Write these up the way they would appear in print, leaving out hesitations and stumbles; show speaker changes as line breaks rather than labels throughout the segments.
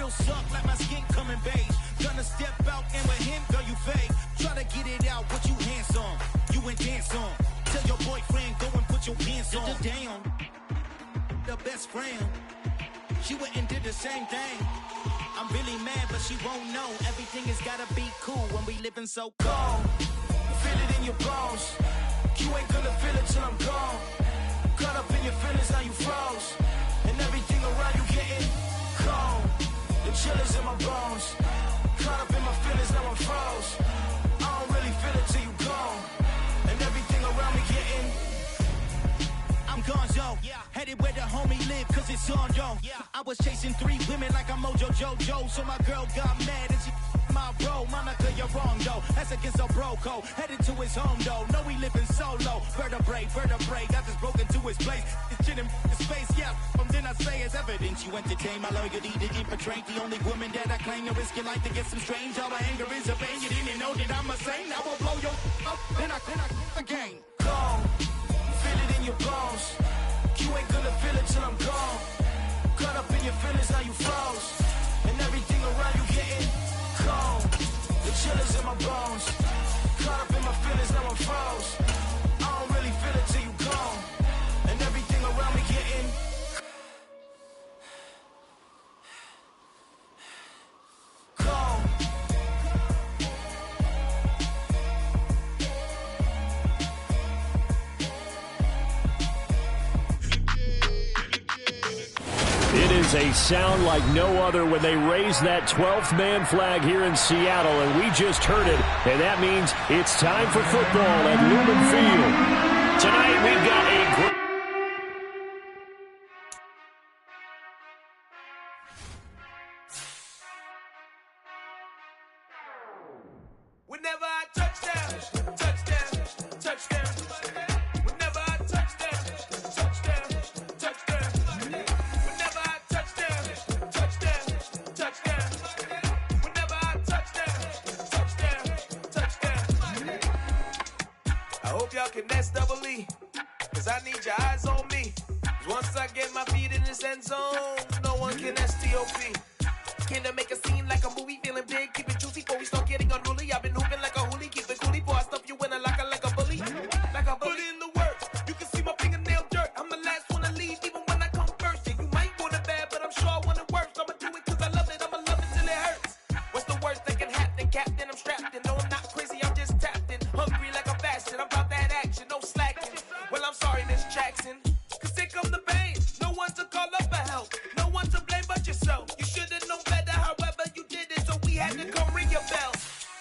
real suck like my skin coming beige. Gonna step out and with him, girl, you fake. Try to get it out, but you handsome. You and dance on. Tell your boyfriend, go and put your pants on. Damn, the best friend. She went and did the same thing. I'm really mad, but she won't know. Everything has gotta be cool when we living so cold. Feel it in your bones. You ain't gonna feel it till I'm gone. Caught up in your feelings, now you froze. And everything around you getting cold. The chill is in my bones. Caught up in my feelings, now I'm froze. I don't really feel it till you gone. And everything around me getting I'm gone, yo. Headed where the homie live, cause it's on, yo. I was chasing 3 women like I'm Mojo Jojo. So my girl got mad and she my bro. Monica, you're wrong, yo. That's against a bro code. Headed to his home, though. No, we living solo. Vertebrae. Got this broken to his place. It's shit in his face, yeah. From then I say it's evidence. You entertain my loyalty to infiltrate. The only woman that I claim to risk your life to get some strange. All my anger is a pain. You didn't know that I'm a saint. I will blow your up. Then I again. Gone. Feel it in your bones. You ain't gonna feel it till I'm gone. Caught up in your feelings, now you froze. And everything around you getting cold. The chill is in my bones. Caught up in my feelings, now I'm froze. I don't really feel it till you gone. And everything around me getting cold.
It is a sound like no other when they raise that 12th man flag here in Seattle, and we just heard it, and that means it's time for football at Lumen Field. Tonight we've got a great...
Whenever I touchdown, touchdown, touchdown. Whenever I touchdown, touchdown, touchdown. Whenever I touchdown, touchdown, touchdown. Whenever I touchdown, touchdown, touchdown. I hope y'all can S-double-E, cause I need your eyes on me. Cause once I get my feet in this end zone, no one can S-T-O-P. Came to make a scene like a movie, feeling big, keep it juicy before we start getting unruly. I've been hooping like a hoolie, keep it coolie before I stuff you in a locker like a bully. Like a bully. Put in the work, you can see my fingernail dirt. I'm the last one to leave, even when I come first. Yeah, you might want it bad, but I'm sure I want it worse. I'ma do it cause I love it, I'ma love it till it hurts. What's the worst that can happen, Captain? I'm strapped in, no I'm not crazy, I'm just tapped in. Hungry like a fashion, I'm about that action, no slacking. Well, I'm sorry, Miss Jackson, cause here come the pain. No one to call up for help, no one to blame but yourself. You should've known better, however you did it, so we had to come ring your bell.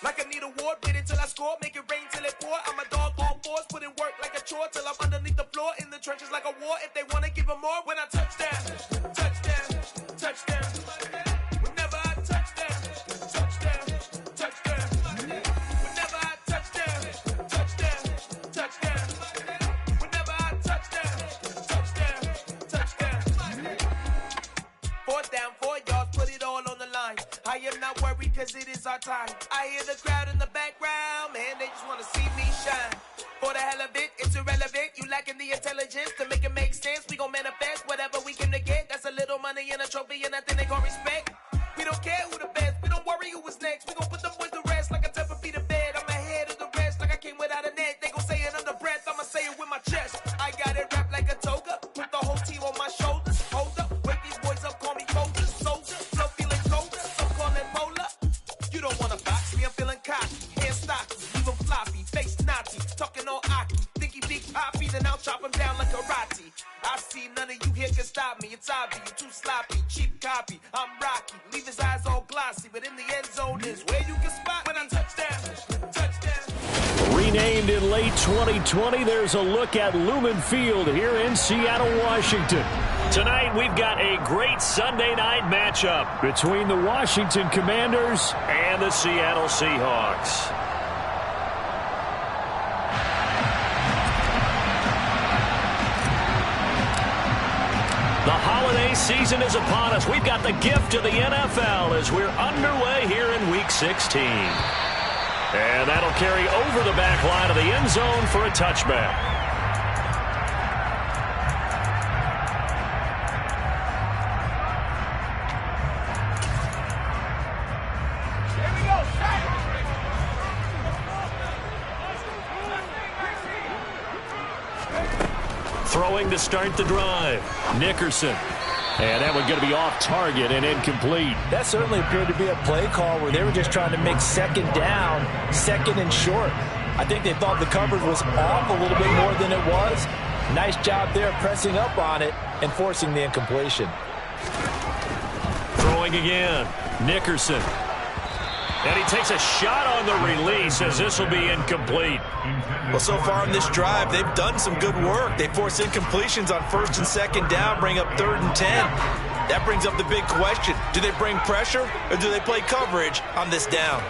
Like I need a ward, wait until I score, make it rain till it pour. I'm a dog on fours, put in work like a chore till I'm underneath the floor, in the trenches like a war. If they wanna give them more, when I touchdown, touchdown, touchdown. Whenever I touchdown, touchdown, touchdown. Whenever I touchdown, touchdown, touchdown. Whenever I touchdown, touchdown, touchdown. 4th down, 4 yards, put it all on the line. I am not worried cause it is our time. I hear the crowd in the background, man, they just wanna see me shine. For the hell of it, it's irrelevant. You lacking the intelligence to make it make sense. We gon' manifest whatever we came to get. That's a little money and a trophy and nothing they gon' respect. We don't care who the best, we don't worry who was next. We gon' put them boys to rest like a Tempur-Pedic to bed. I'm ahead of the rest like I came without a net. They gon' say it under breath, I'ma say it with my chest. I got it wrapped like a toga, put the whole team on my shoulders. Hold up, wake these boys up, call me Moses, soldier. Flow feeling colder, some call it polar. You don't wanna box me, I'm feeling cocky. Hair stocky, even floppy, face naughty. Talking all aki, think he big poppy, then I'll chop him down like karate. I see none of you here can stop me. It's obvious, you too sloppy, cheap copy. I'm Rocky, leave his eyes all glossy, but in the end zone is where you can spot when I touchdown, touchdown.
Renamed in late 2020, there's a look at Lumen Field here in Seattle, Washington. Tonight, we've got a great Sunday night matchup between the Washington Commanders and the Seattle Seahawks. The holiday season is upon us. We've got the gift of the NFL as we're underway here in Week 16. And that'll carry over the back line of the end zone for a touchback. Throwing to start the drive. Nickerson. And that one's going to be off target and incomplete.
That certainly appeared to be a play call where they were just trying to make second down, second and short. I think they thought the coverage was off a little bit more than it was. Nice job there pressing up on it and forcing the incompletion.
Throwing again. Nickerson. And he takes a shot on the release as this will be incomplete.
Well, so far in this drive, they've done some good work. They force incompletions on first and second down, bring up 3rd and 10. That brings up the big question. Do they bring pressure or do they play coverage on this down?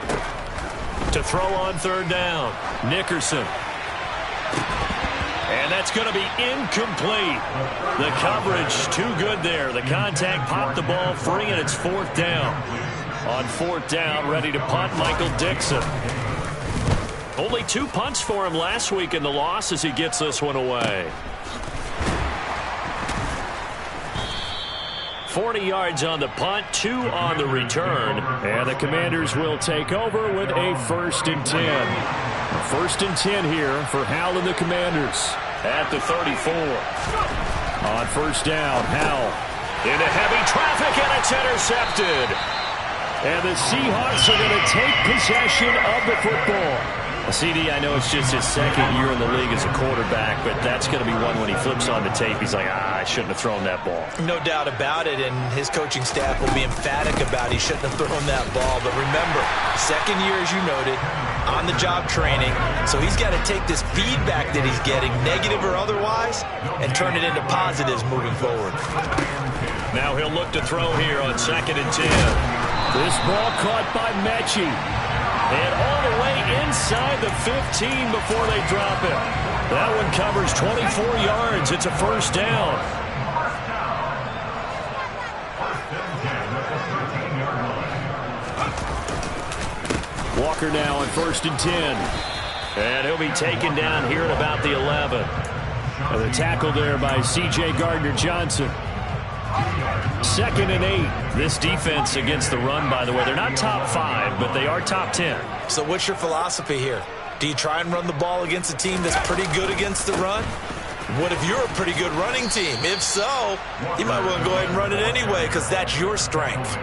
To throw on 3rd down. Nickerson. And that's going to be incomplete. The coverage too good there. The contact popped the ball free, and it's 4th down. On 4th down, ready to punt, Michael Dixon. Only 2 punts for him last week in the loss as he gets this one away. 40 yards on the punt, 2 on the return. And the Commanders will take over with a 1st and 10. 1st and 10 here for Howell and the Commanders at the 34. On 1st down, Howell into heavy traffic, and it's intercepted. And the Seahawks are going to take possession of the football. CD, I know it's just his 2nd year in the league as a quarterback, but that's going to be one when he flips on the tape. He's like, I shouldn't have thrown that ball.
No doubt about it, and his coaching staff will be emphatic about he shouldn't have thrown that ball. But remember, 2nd year, as you noted, on-the-job training, so he's got to take this feedback that he's getting, negative or otherwise, and turn it into positives moving forward.
Now he'll look to throw here on 2nd and 10. This ball caught by Mechie. And all the way inside the 15 before they drop it. That one covers 24 yards. It's a 1st down. Walker now on 1st and 10. And he'll be taken down here at about the 11. And the tackle there by C.J. Gardner-Johnson. 2nd and 8. This defense against the run, by the way, they're not top 5, but they are top 10.
So what's your philosophy here? Do you try and run the ball against a team that's pretty good against the run? What if you're a pretty good running team? If so, you might want to go ahead and run it anyway because that's your strength.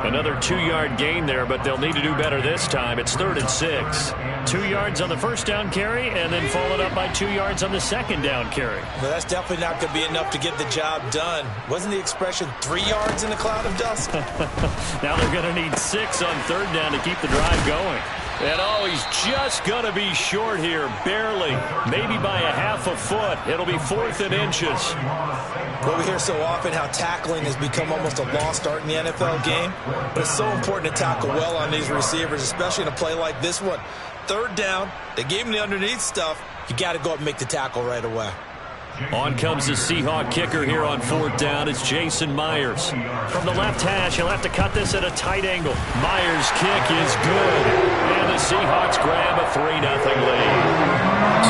Another 2-yard gain there, but they'll need to do better this time. It's 3rd and 6. 2 yards on the 1st down carry, and then followed up by 2 yards on the 2nd down carry.
Well, that's definitely not going to be enough to get the job done. Wasn't the expression 3 yards in a cloud of dust?
Now they're going to need 6 on 3rd down to keep the drive going. And oh, he's just going to be short here, barely, maybe by a half a foot. It'll be 4th and inches.
Well, we hear so often how tackling has become almost a lost art in the NFL game, but it's so important to tackle well on these receivers, especially in a play like this one. 3rd down, they gave him the underneath stuff. You got to go up and make the tackle right away.
On comes the Seahawk kicker here on 4th down. It's Jason Myers. From the left hash, he'll have to cut this at a tight angle. Myers' kick is good. And the Seahawks grab a 3-0 lead.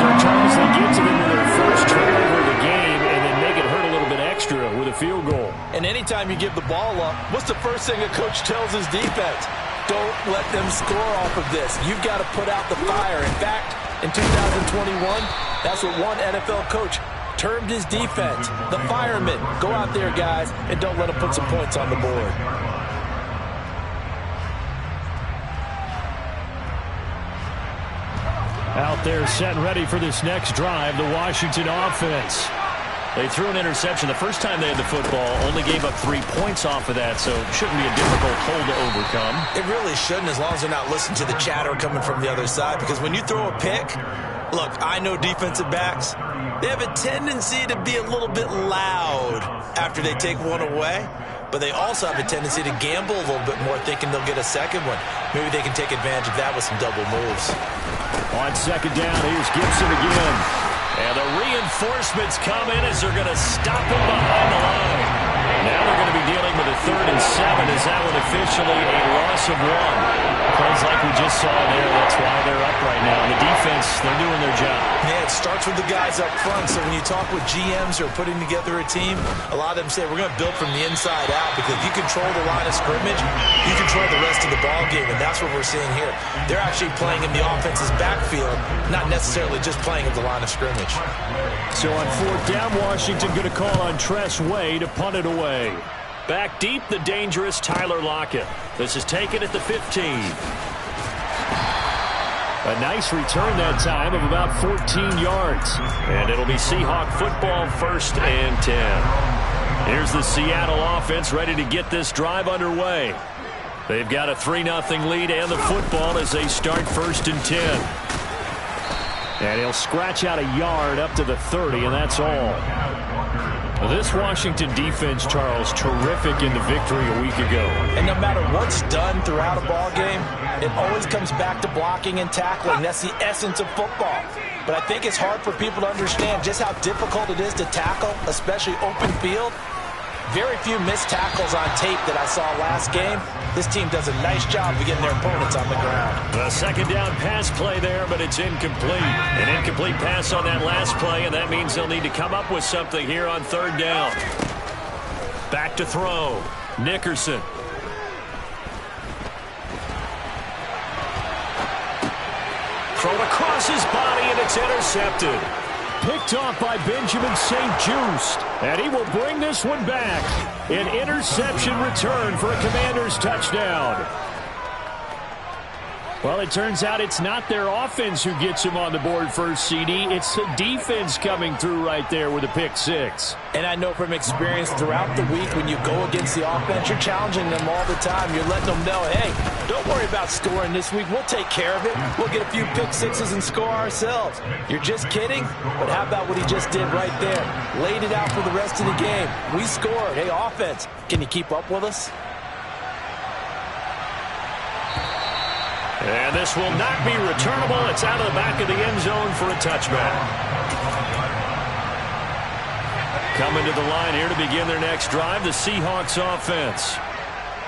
So, Charles, they get to them with their first turnover of the game and then make it hurt a little bit extra with a field goal.
And anytime you give the ball up, what's the first thing a coach tells his defense? Don't let them score off of this. You've got to put out the fire. In fact, in 2021, that's what one NFL coach termed his defense, the firemen. Go out there, guys, and don't let them put some points on the board.
Out there set and ready for this next drive, the Washington offense. They threw an interception the first time they had the football, only gave up 3 points off of that, so it shouldn't be a difficult hole to overcome.
It really shouldn't, as long as they're not listening to the chatter coming from the other side, because when you throw a pick, look, I know defensive backs, they have a tendency to be a little bit loud after they take one away, but they also have a tendency to gamble a little bit more, thinking they'll get a second one. Maybe they can take advantage of that with some double moves.
On 2nd down, here's Gibson again. And the reinforcements come in as they're going to stop him behind the line. Now they're going to be dealing with a 3rd and 7. Is that one officially a loss of 1? Plays like we just saw there. That's why they're up right now. The defense, they're doing their job.
Yeah, it starts with the guys up front. So when you talk with GMs who are putting together a team, a lot of them say we're going to build from the inside out, because if you control the line of scrimmage, you control the rest of the ball game, and that's what we're seeing here. They're actually playing in the offense's backfield, not necessarily just playing at the line of scrimmage.
So on 4th down, Washington going to call on Tress Way to punt it away. Back deep, the dangerous Tyler Lockett. This is taken at the 15. A nice return that time of about 14 yards. And it'll be Seahawk football, 1st and 10. Here's the Seattle offense ready to get this drive underway. They've got a 3-0 lead and the football as they start 1st and 10. And he'll scratch out a yard up to the 30, and that's all. This Washington defense, Charles, terrific in the victory a week ago.
And no matter what's done throughout a ball game, it always comes back to blocking and tackling. That's the essence of football. But I think it's hard for people to understand just how difficult it is to tackle, especially open field. Very few missed tackles on tape that I saw last game. This team does a nice job of getting their opponents on the ground.
A 2nd down pass play there, but it's incomplete. An incomplete pass on that last play, and that means they'll need to come up with something here on 3rd down. Back to throw. Nickerson. Thrown across his body, and it's intercepted. Picked off by Benjamin St. Just, and he will bring this one back. An interception return for a Commanders touchdown. Well, it turns out it's not their offense who gets him on the board first, CD. It's the defense coming through right there with a pick 6.
And I know from experience throughout the week, when you go against the offense, you're challenging them all the time. You're letting them know, hey, don't worry about scoring this week. We'll take care of it. We'll get a few pick 6s and score ourselves. You're just kidding? But how about what he just did right there? Laid it out for the rest of the game. We scored. Hey, offense, can you keep up with us?
And this will not be returnable. It's out of the back of the end zone for a touchback. Coming to the line here to begin their next drive, the Seahawks offense.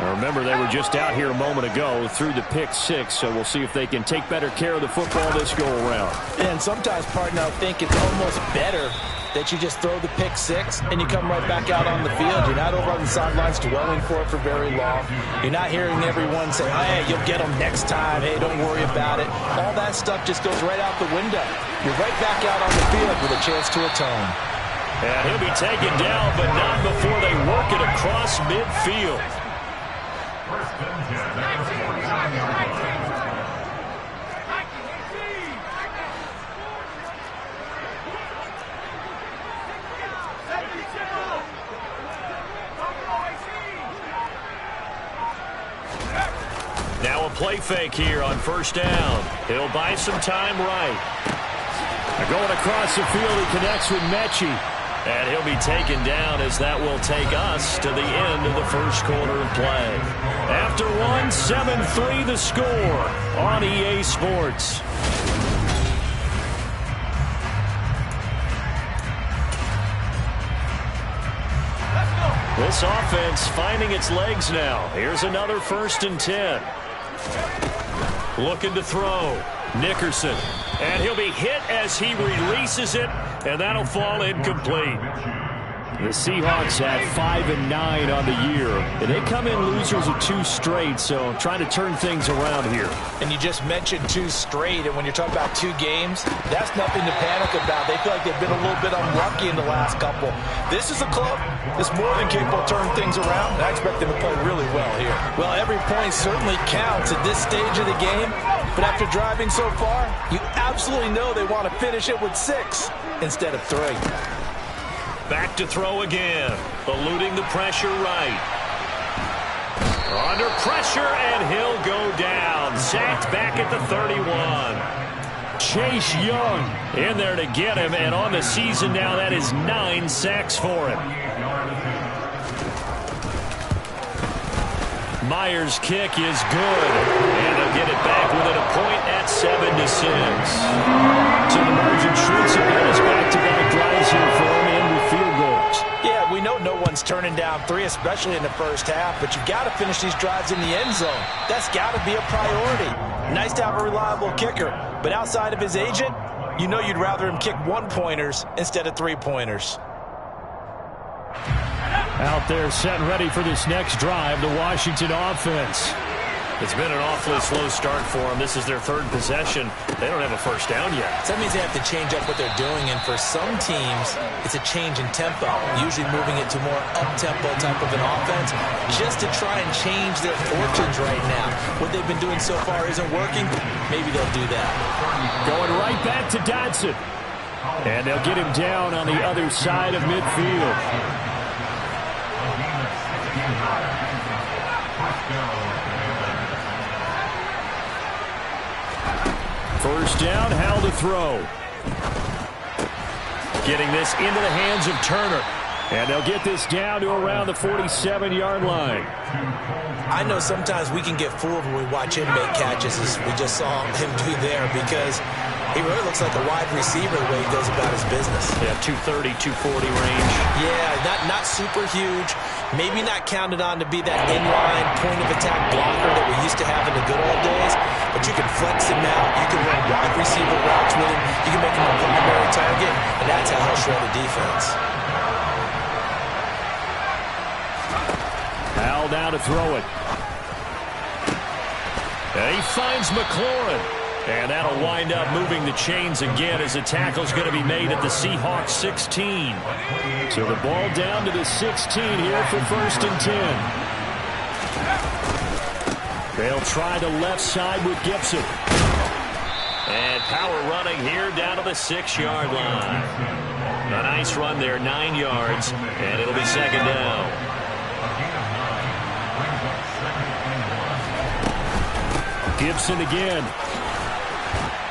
Now remember, they were just out here a moment ago through the pick 6, so we'll see if they can take better care of the football this go-around.
And sometimes, partner, I think it's almost better that you just throw the pick 6 and you come right back out on the field. You're not over on the sidelines dwelling for it for very long. You're not hearing everyone say, hey, you'll get them next time. Hey, don't worry about it. All that stuff just goes right out the window. You're right back out on the field with a chance to atone.
And he'll be taken down, but not before they work it across midfield. Now a play fake here on 1st down. He'll buy some time right. Going across the field, he connects with Mechie. And he'll be taken down as that will take us to the end of the first quarter of play. After one, 7-3 the score on EA Sports. This offense finding its legs now. Here's another 1st and 10. Looking to throw. Nickerson. And he'll be hit as he releases it, and that'll fall incomplete. The Seahawks had 5-9 on the year, and they come in losers of 2 straight, so trying to turn things around here.
And you just mentioned 2 straight, and when you're talking about 2 games, that's nothing to panic about. They feel like they've been a little bit unlucky in the last couple. This is a club that's more than capable of turning things around, and I expect them to play really well here. Well, every point certainly counts at this stage of the game, but after driving so far, you absolutely know they want to finish it with 6 instead of 3.
Back to throw again. Eluding the pressure right. Under pressure, and he'll go down. Sacked back at the 31. Chase Young in there to get him, and on the season now, that is 9 sacks for him. Myers' kick is good, and they'll get it back within a point at 7-6. So the margin shrinks again as back-to-back drives here for him and with field goals.
Yeah, we know no one's turning down 3, especially in the first half, but you've got to finish these drives in the end zone. That's got to be a priority. Nice to have a reliable kicker, but outside of his agent, you know you'd rather him kick 1-pointers instead of 3-pointers.
Out there set and ready for this next drive, the Washington offense. It's been an awfully slow start for them. This is their 3rd possession. They don't have a first down yet.
So that means they have to change up what they're doing, and for some teams, it's a change in tempo, usually moving it to more up-tempo type of an offense just to try and change their fortunes right now. What they've been doing so far isn't working. Maybe they'll do that.
Going right back to Dodson. And they'll get him down on the other side of midfield. First down, Howell to throw. Getting this into the hands of Turner. And they'll get this down to around the 47-yard line.
I know sometimes we can get fooled when we watch him make catches, as we just saw him do there, because he really looks like a wide receiver the way he goes about his business.
Yeah, 230, 240 range.
Yeah, not super huge. Maybe not counted on to be that inline point-of-attack blocker that we used to have in the good old days, but you can flex him out. You can run wide receiver routes with him. You can make him a primary target, and that's how he'll shred a defense.
Howell down to throw it. And he finds McLaurin. And that'll wind up moving the chains again as the tackle's going to be made at the Seahawks 16. So the ball down to the 16 here for 1st and 10. They'll try the left side with Gibson. And power running here down to the 6-yard line. A nice run there, 9 yards, and it'll be 2nd down. Gibson again.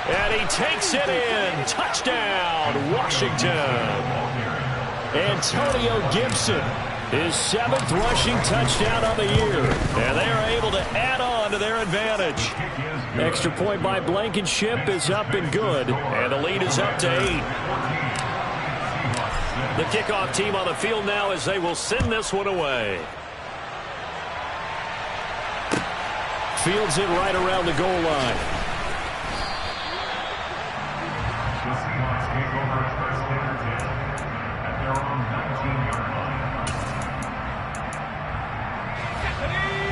And he takes it in. Touchdown, Washington. Antonio Gibson, his 7th rushing touchdown on the year. And they are able to add on to their advantage. Extra point by Blankenship is up and good. And the lead is up to 8. The kickoff team on the field now as they will send this one away. Fields it right around the goal line.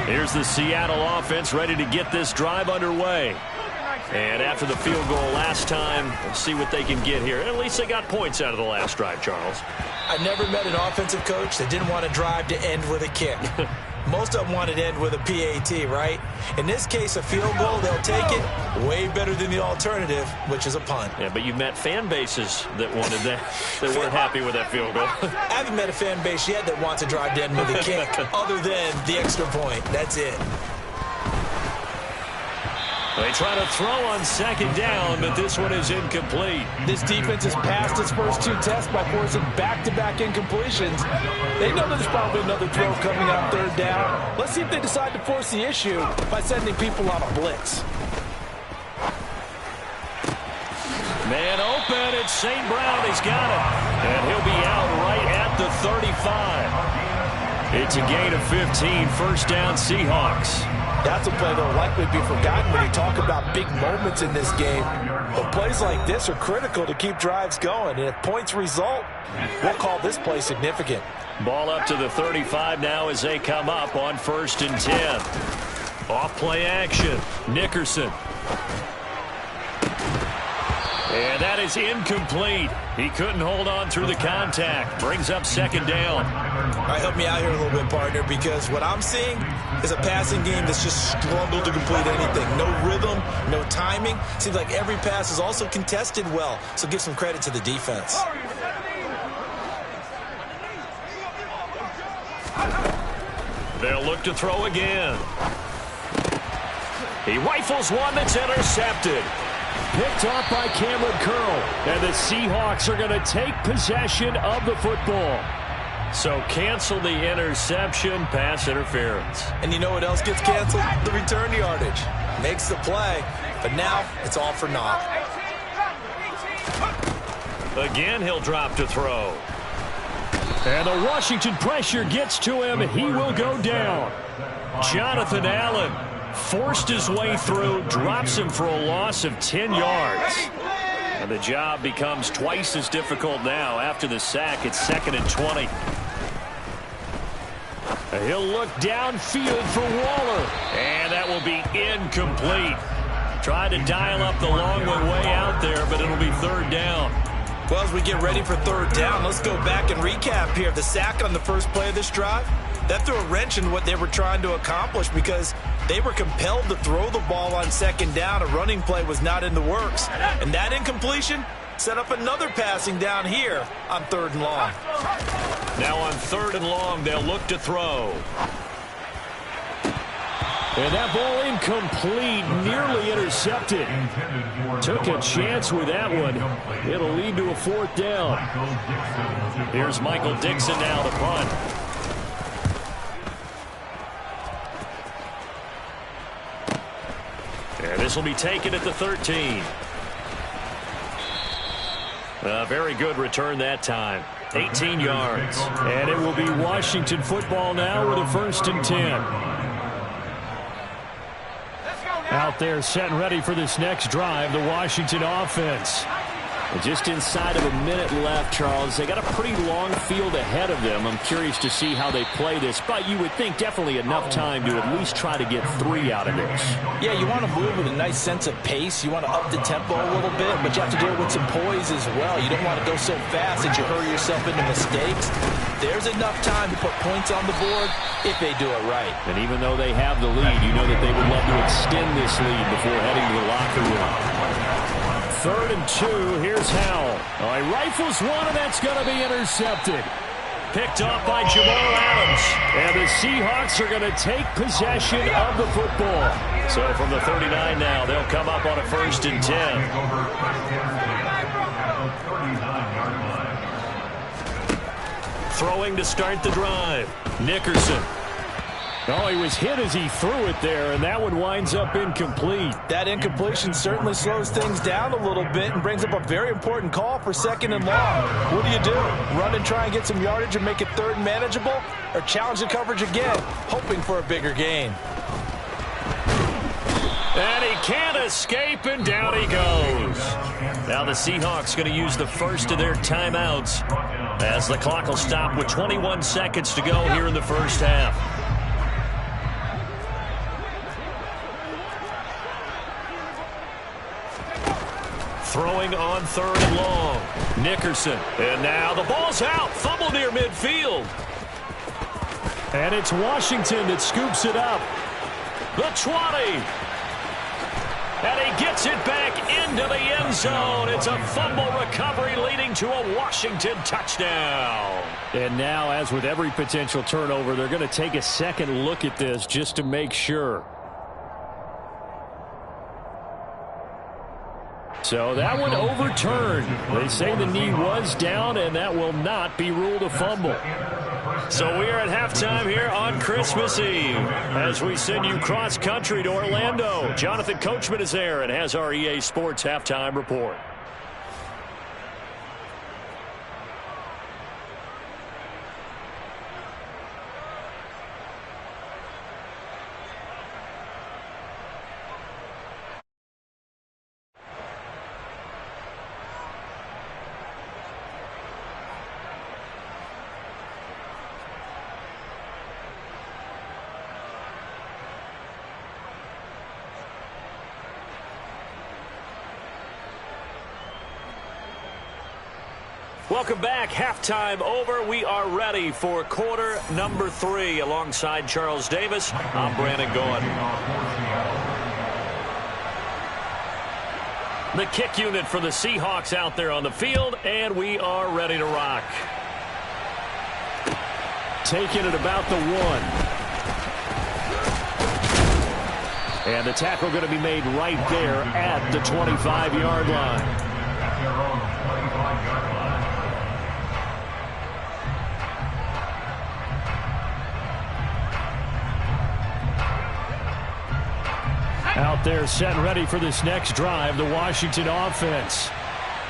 Here's the Seattle offense ready to get this drive underway. And after the field goal last time, let's see what they can get here. At least they got points out of the last drive, Charles.
I never met an offensive coach that didn't want a drive to end with a kick. Most of them wanted to end with a PAT, right? In this case, a field goal, they'll take it. Way better than the alternative, which is a punt.
Yeah, but you've met fan bases that wanted that, that weren't happy with that field goal.
I haven't met a fan base yet that wants a drive to end with a kick, other than the extra point. That's it.
They try to throw on 2nd down, but this one is incomplete.
This defense has passed its first 2 tests by forcing back-to-back incompletions. They know there's probably another throw coming on 3rd down. Let's see if they decide to force the issue by sending people on a blitz.
Man open, it's St. Brown. He's got it. And he'll be out right at the 35. It's a gain of 15, 1st down Seahawks.
That's a play that will likely be forgotten when you talk about big moments in this game. But plays like this are critical to keep drives going. And if points result, we'll call this play significant.
Ball up to the 35 now as they come up on 1st and 10. Off play action. Nickerson. And that is incomplete. He couldn't hold on through the contact. Brings up 2nd down.
All right, help me out here a little bit, partner, because what I'm seeing is a passing game that's just struggled to complete anything. No rhythm, no timing. Seems like every pass is also contested well, so give some credit to the defense.
They'll look to throw again. He rifles one that's intercepted. Picked off by Cameron Curl. And the Seahawks are going to take possession of the football. So cancel the interception, pass interference.
And you know what else gets canceled? The return yardage. Makes the play, but now it's all for naught.
Again, he'll drop to throw. And the Washington pressure gets to him. He will go down. Jonathan Allen forced his way through, drops him for a loss of 10 yards. And the job becomes twice as difficult now after the sack. It's 2nd and 20. He'll look downfield for Waller. And that will be incomplete. Tried to dial up the long way out there, but it'll be 3rd down.
Well, as we get ready for 3rd down, let's go back and recap here. The sack on the first play of this drive, that threw a wrench in what they were trying to accomplish because they were compelled to throw the ball on 2nd down. A running play was not in the works. And that incompletion set up another passing down here on 3rd and long.
Now on 3rd and long, they'll look to throw. And that ball incomplete, nearly intercepted. Took a chance with that one. It'll lead to a 4th down. Here's Michael Dixon now to punt. And this will be taken at the 13. A very good return that time. 18 yards. And it will be Washington football now with a 1st and 10. Out there set and ready for this next drive, the Washington offense.
Just inside of a minute left, Charles. They got a pretty long field ahead of them. I'm curious to see how they play this, but you would think definitely enough time to at least try to get 3 out of this.
Yeah, you want to move with a nice sense of pace. You want to up the tempo a little bit, but you have to deal with some poise as well. You don't want to go so fast that you hurry yourself into mistakes. There's enough time to put points on the board if they do it right.
And even though they have the lead, you know that they would love to extend this lead before heading to the locker room. 3rd and 2, here's Howell. Oh, he rifles one, and that's going to be intercepted. Picked off by Jamal Adams. And the Seahawks are going to take possession of the football. So from the 39 now, they'll come up on a 1st and 10. Throwing to start the drive. Nickerson. Oh, he was hit as he threw it there, and that one winds up incomplete.
That incompletion certainly slows things down a little bit and brings up a very important call for 2nd and long. What do? Run and try and get some yardage and make it 3rd and manageable, or challenge the coverage again, hoping for a bigger gain?
And he can't escape, and down he goes. Now the Seahawks going to use the first of their timeouts as the clock will stop with 21 seconds to go here in the first half. Throwing on 3rd and long. Nickerson. And now the ball's out. Fumble near midfield. And it's Washington that scoops it up. The 20. And he gets it back into the end zone. It's a fumble recovery leading to a Washington touchdown. And now, as with every potential turnover, they're going to take a second look at this just to make sure. So that one overturned. They say the knee was down, and that will not be ruled a fumble. So we are at halftime here on Christmas Eve as we send you cross-country to Orlando. Jonathan Coachman is there and has our EA Sports halftime report. Welcome back. Halftime over. We are ready for quarter number 3. Alongside Charles Davis, I'm Brandon Gordon. The kick unit for the Seahawks out there on the field, and we are ready to rock. Taking it about the 1. And the tackle going to be made right there at the 25-yard line. Out there set and ready for this next drive, the Washington offense.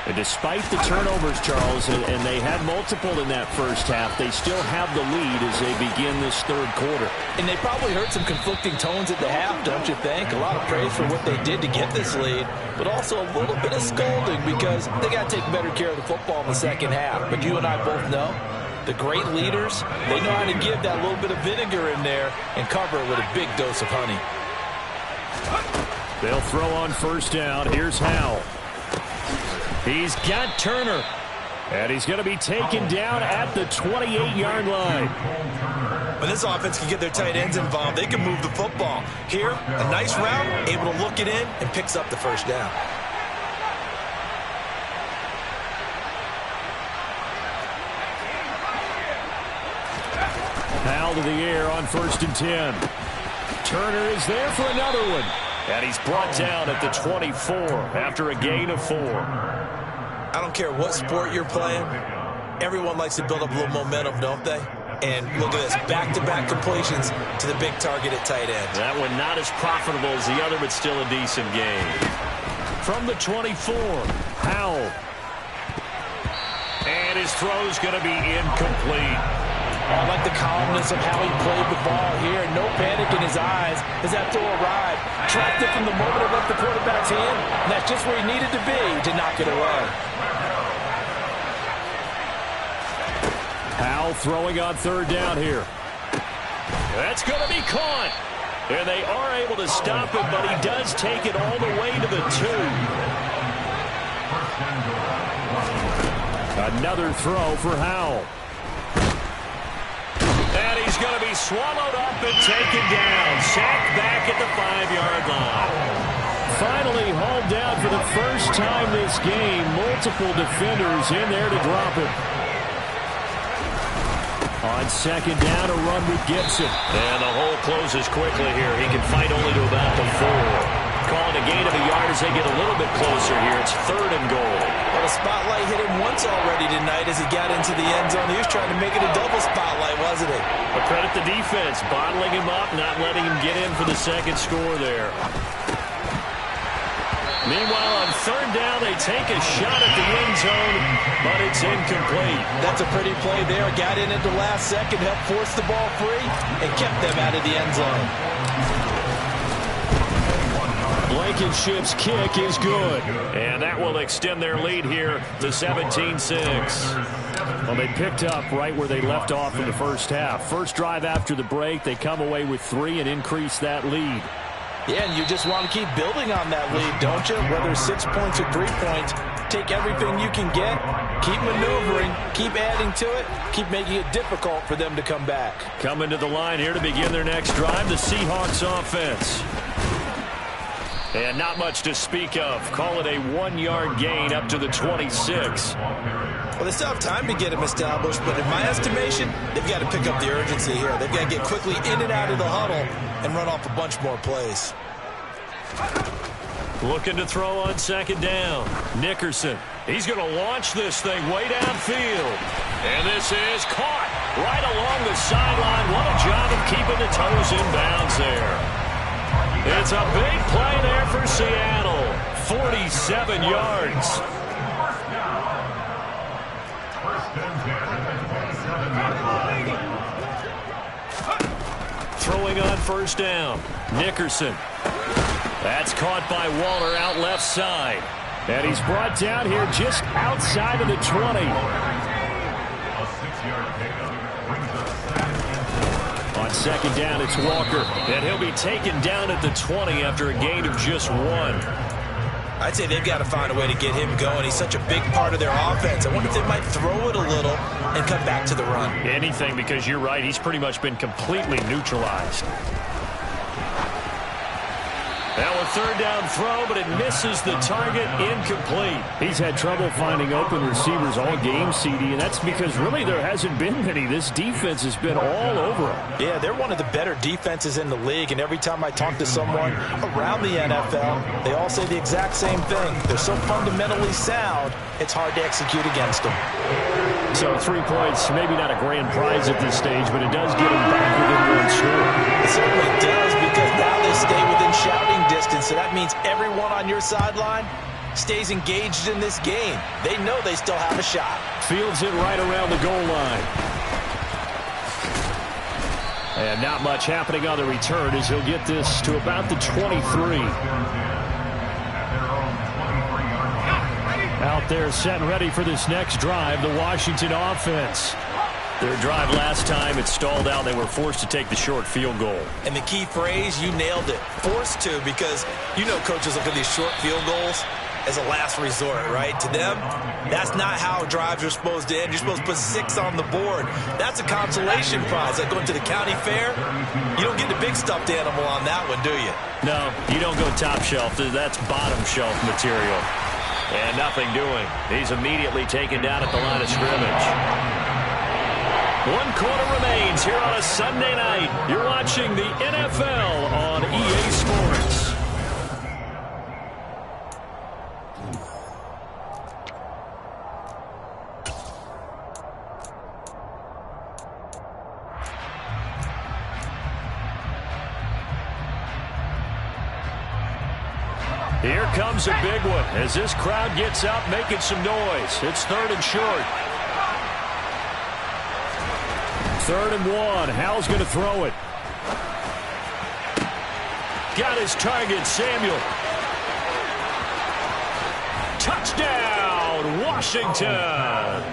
And despite the turnovers, Charles, and they had multiple in that first half, they still have the lead as they begin this third quarter.
And they probably heard some conflicting tones at the half, don't you think? A lot of praise for what they did to get this lead, but also a little bit of scolding because they got to take better care of the football in the second half. But you and I both know the great leaders, they know how to give that little bit of vinegar in there and cover it with a big dose of honey.
They'll throw on first down. Here's Howell. He's got Turner. And he's going to be taken down at the 28-yard line.
When this offense can get their tight ends involved, they can move the football. Here, a nice route, able to look it in, and picks up the first down.
Howell to the air on 1st and 10. Turner is there for another one. And he's brought down at the 24 after a gain of 4.
I don't care what sport you're playing. Everyone likes to build up a little momentum, don't they? And look at this, back-to-back completions to the big target at tight end.
That one not as profitable as the other, but still a decent gain. From the 24, Howell. And his throw's going to be incomplete.
I like the calmness of how he played the ball here. No panic in his eyes as that throw arrived. Tracked it from the moment it left the quarterback's hand. And that's just where he needed to be to knock it away.
Howell throwing on 3rd down here. That's going to be caught. And they are able to stop it, but he does take it all the way to the 2. Another throw for Howell. And he's going to be swallowed up and taken down. Sacked back at the 5-yard line. Finally hauled down for the first time this game. Multiple defenders in there to drop it. On 2nd down, a run with Gibson. And the hole closes quickly here. He can fight only to about the 4. Calling a gain of a yard as they get a little bit closer here. It's 3rd and goal.
Well, the spotlight hit him once already tonight as he got into the end zone. He was trying to make it a double spotlight, wasn't he?
But credit the defense, bottling him up, not letting him get in for the second score there. Meanwhile, on 3rd down, they take a shot at the end zone, but it's incomplete.
That's a pretty play there. Got in at the last second, helped force the ball free, and kept them out of the end zone.
Blankenship's kick is good. And that will extend their lead here to 17-6. Well, they picked up right where they left off in the first half. First drive after the break, they come away with 3 and increase that lead.
Yeah, and you just want to keep building on that lead, don't you? Whether 6 points or 3 points, take everything you can get, keep maneuvering, keep adding to it, keep making it difficult for them to come back.
Coming to the line here to begin their next drive, the Seahawks offense. And not much to speak of. Call it a 1-yard gain up to the 26.
Well, they still have time to get him established, but in my estimation, they've got to pick up the urgency here. They've got to get quickly in and out of the huddle and run off a bunch more plays.
Looking to throw on 2nd down. Nickerson. He's going to launch this thing way downfield. And this is caught right along the sideline. What a job of keeping the toes in bounds there. It's a big play there for Seattle. 47 yards. Throwing on 1st down. Nickerson. That's caught by Waller out left side. And he's brought down here just outside of the 20. On 2nd down, it's Walker. And he'll be taken down at the 20 after a gain of just 1.
I'd say they've got to find a way to get him going. He's such a big part of their offense. I wonder if they might throw it a little and come back to the run.
Anything, because you're right. He's pretty much been completely neutralized. Now a 3rd down throw, but it misses the target, incomplete. He's had trouble finding open receivers all game, CD, and that's because really there hasn't been many. This defense has been all over him.
Yeah, they're one of the better defenses in the league, and every time I talk to someone around the NFL, they all say the exact same thing. They're so fundamentally sound, it's hard to execute against them.
So 3 points, maybe not a grand prize at this stage, but it does get them back within 1 score.
It certainly does, because now they stay within shouting distance, so that means everyone on your sideline
stays engaged in this game. They know they still have a shot.
Fields it right around the goal line. And not much happening on the return as he'll get this to about the 23. Out there set and ready for this next drive, the Washington offense. Their drive last time, it stalled out. They were forced to take the short field goal.
And the key phrase, you nailed it. Forced to, because you know coaches look at these short field goals as a last resort, right? To them, that's not how drives are supposed to end. You're supposed to put 6 on the board. That's a consolation prize. Like going to the county fair, you don't get the big stuffed animal on that one, do you?
No, you don't go top shelf. That's bottom shelf material. And nothing doing. He's immediately taken down at the line of scrimmage. 1 quarter remains here on a Sunday night. You're watching the NFL on EA Sports. Here comes a big one as this crowd gets out making some noise. It's 3rd and short. 3rd and 1. Howell's going to throw it. Got his target, Samuel. Touchdown, Washington.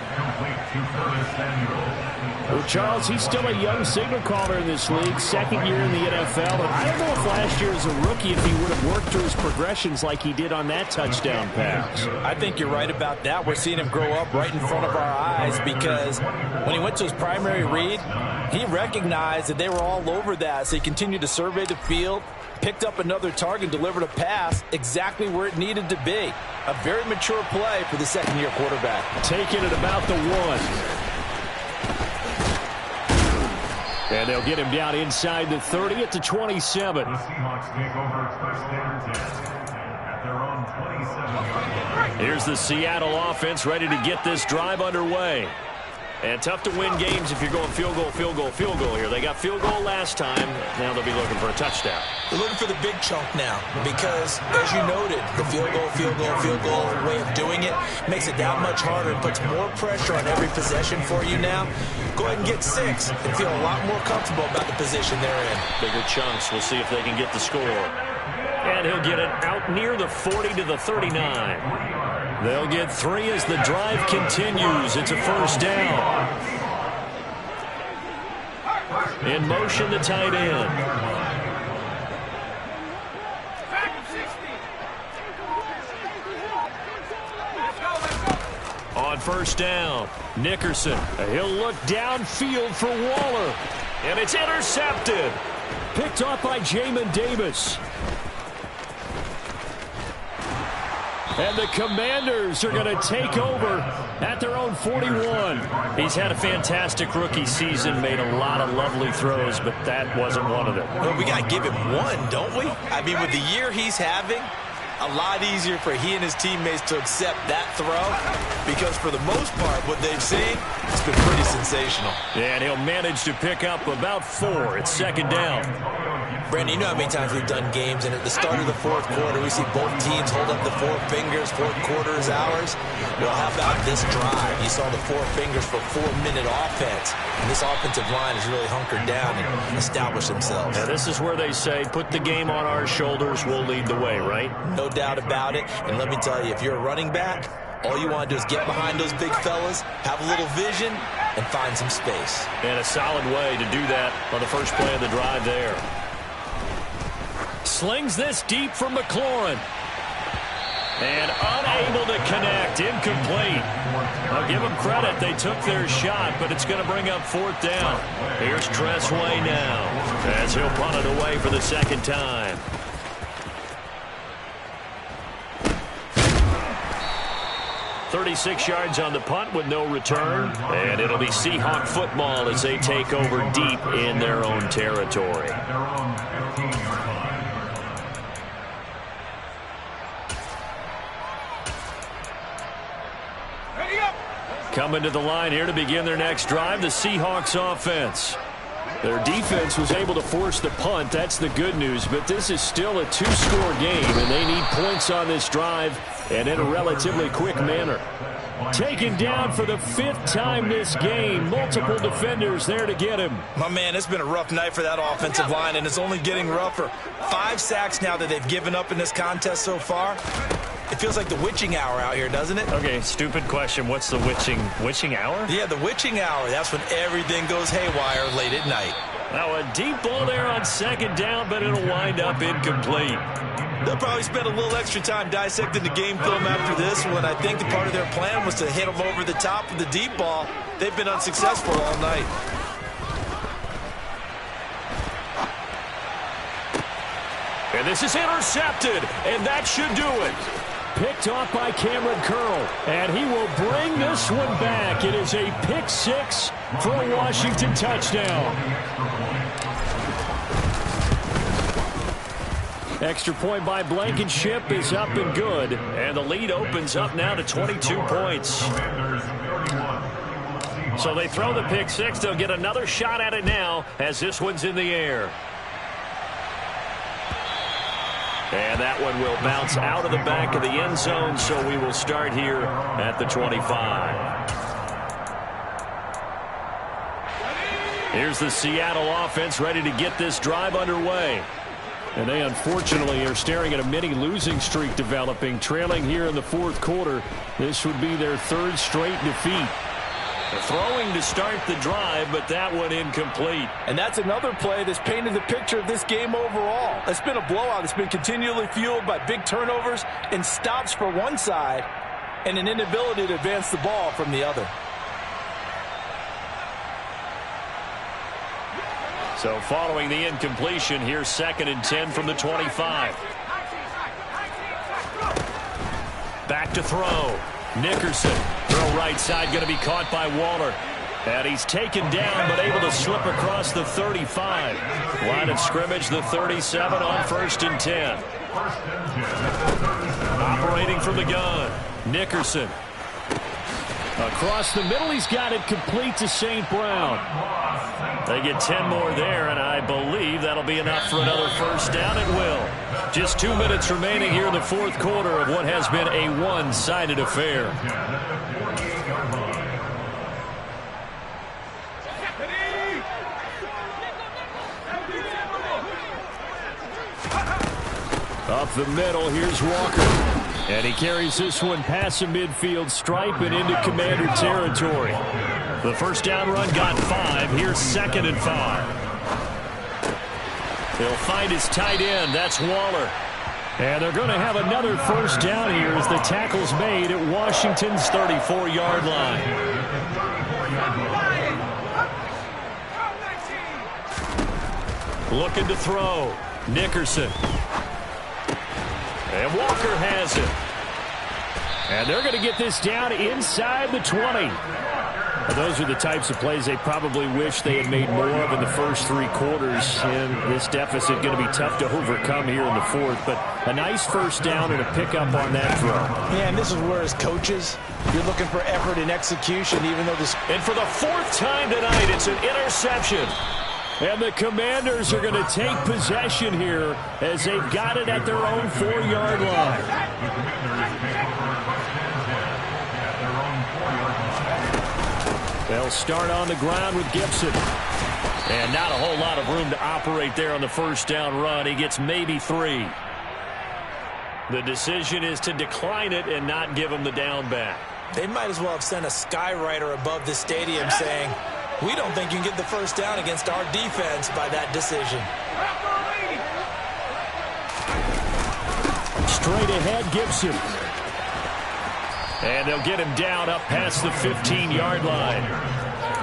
Well, Charles, he's still a young signal caller in this league, 2nd year in the NFL. And I don't know if last year as a rookie if he would have worked through his progressions like he did on that touchdown pass.
I think you're right about that. We're seeing him grow up right in front of our eyes because when he went to his primary read, he recognized that they were all over that. So he continued to survey the field, picked up another target, delivered a pass exactly where it needed to be. A very mature play for the 2nd-year quarterback.
Taking it about the 1. And they'll get him down inside the 30 at the 27. Here's the Seattle offense ready to get this drive underway. And tough to win games if you're going field goal, field goal, field goal here. They got field goal last time. Now they'll be looking for a touchdown.
They're looking for the big chunk now because, as you noted, the field goal way of doing it makes it that much harder and puts more pressure on every possession for you now. Go ahead and get 6 and feel a lot more comfortable about the position they're in.
Bigger chunks. We'll see if they can get the score. And he'll get it out near the 40 to the 39. They'll get 3 as the drive continues. It's a 1st down. In motion, the tight end. On 1st down, Nickerson. He'll look downfield for Waller. And it's intercepted. Picked off by Jamin Davis. And the Commanders are going to take over at their own 41. He's had a fantastic rookie season, made a lot of lovely throws, but that wasn't one of them.
Well, we got to give him one, don't we? I mean, with the year he's having, a lot easier for he and his teammates to accept that throw because for the most part, what they've seen, it's been pretty sensational.
And he'll manage to pick up about 4. It's 2nd down.
Brandon, you know how many times we've done games, and at the start of the 4th quarter, we see both teams hold up the 4 fingers, 4th quarter is ours. Well, how about this drive? You saw the 4 fingers for 4-minute offense. And this offensive line has really hunkered down and established themselves.
Now, this is where they say, put the game on our shoulders, we'll lead the way, right?
No doubt about it. And let me tell you, if you're a running back, all you want to do is get behind those big fellas, have a little vision, and find some space.
And a solid way to do that on the first play of the drive there. Slings this deep for McLaurin. And unable to connect. Incomplete. I'll give them credit. They took their shot, but it's going to bring up 4th down. Here's Tressway now as he'll punt it away for the 2nd time. .36 yards on the punt with no return. And it'll be Seahawk football as they take over deep in their own territory. Coming to the line here to begin their next drive, the Seahawks offense. Their defense was able to force the punt. That's the good news. But this is still a two-score game, and they need points on this drive and in a relatively quick manner. Taken down for the 5th time this game. Multiple defenders there to get him.
My man, it's been a rough night for that offensive line, and it's only getting rougher. 5 sacks now that they've given up in this contest so far. It feels like the witching hour out here, doesn't it?
Okay, stupid question. What's the witching hour?
Yeah, the witching hour. That's when everything goes haywire late at night.
Now a deep ball there on 2nd down, but it'll wind up incomplete.
They'll probably spend a little extra time dissecting the game film after this one. I think the part of their plan was to hit them over the top of the deep ball. They've been unsuccessful all night.
And this is intercepted, and that should do it. Picked off by Cameron Curl, and he will bring this one back. It is a pick 6 for a Washington touchdown. Extra point by Blankenship is up and good, and the lead opens up now to 22 points. So they throw the pick 6. They'll get another shot at it now as this one's in the air. And that one will bounce out of the back of the end zone, so we will start here at the 25. Here's the Seattle offense ready to get this drive underway. And they unfortunately are staring at a mini losing streak developing, trailing here in the 4th quarter. This would be their 3rd straight defeat. They're throwing to start the drive, but that one incomplete.
And that's another play that's painted the picture of this game overall. It's been a blowout. It's been continually fueled by big turnovers and stops for one side and an inability to advance the ball from the other.
So following the incompletion, here's 2nd and 10 from the 25. Back to throw. Nickerson. Throw right side, going to be caught by Waller. And he's taken down, but able to slip across the 35. Line of scrimmage, the 37 on 1st and 10. Operating from the gun. Nickerson. Across the middle, he's got it complete to St. Brown. They get 10 more there, and I believe that'll be enough for another 1st down. It will. Just 2 minutes remaining here in the 4th quarter of what has been a one-sided affair. Up the middle, here's Walker. And he carries this one past the midfield stripe and into Commander territory. The 1st down run got 5. Here's 2nd and 5. He'll find his tight end. That's Waller. And they're going to have another 1st down here as the tackle's made at Washington's 34-yard line. Looking to throw. Nickerson. And Walker has it. And they're going to get this down inside the 20. Those are the types of plays they probably wish they had made more of in the first 3 quarters. And this deficit going to be tough to overcome here in the 4th. But a nice 1st down and a pickup on that throw.
Yeah, and this is where as coaches, you're looking for effort and execution, even though this...
And for the 4th time tonight, it's an interception. And the Commanders are going to take possession here as they've got it at their own 4-yard line. They'll start on the ground with Gibson. And not a whole lot of room to operate there on the 1st down run. He gets maybe 3. The decision is to decline it and not give him the down back.
They might as well have sent a skywriter above the stadium saying, we don't think you can get the 1st down against our defense by that decision.
Straight ahead, Gibson. And they'll get him down up past the 15-yard line.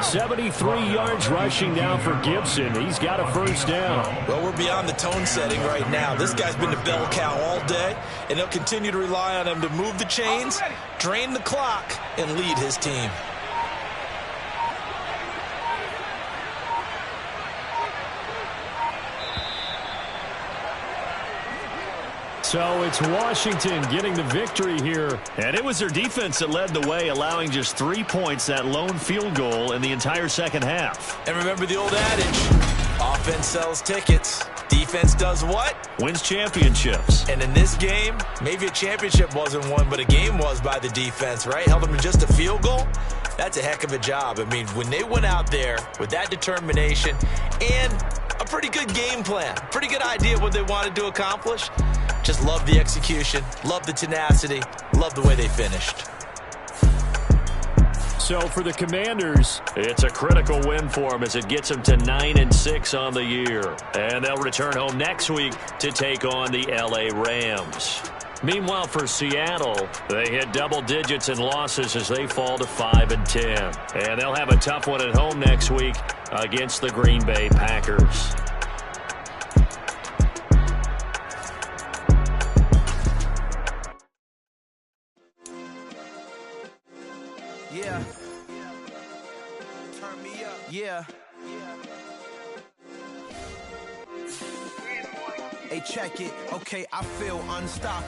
73 yards rushing now for Gibson. He's got a 1st down.
Well, we're beyond the tone setting right now. This guy's been the bell cow all day, and they'll continue to rely on him to move the chains, drain the clock, and lead his team.
So it's Washington getting the victory here.
And it was their defense that led the way, allowing just 3 points, that lone field goal in the entire second half.
And remember the old adage, offense sells tickets. Defense does what?
Wins championships.
And in this game, maybe a championship wasn't won, but a game was by the defense, right? Held them to just a field goal. That's a heck of a job. I mean, when they went out there with that determination and a pretty good game plan, pretty good idea of what they wanted to accomplish, just love the execution, love the tenacity, love the way they finished.
So for the Commanders,
it's a critical win for them as it gets them to 9-6 on the year. And they'll return home next week to take on the L.A. Rams. Meanwhile, for Seattle, they hit double digits in losses as they fall to 5-10. And they'll have a tough one at home next week against the Green Bay Packers.
Yeah. Turn me up. Yeah. Hey, check it. Okay, I feel unstoppable.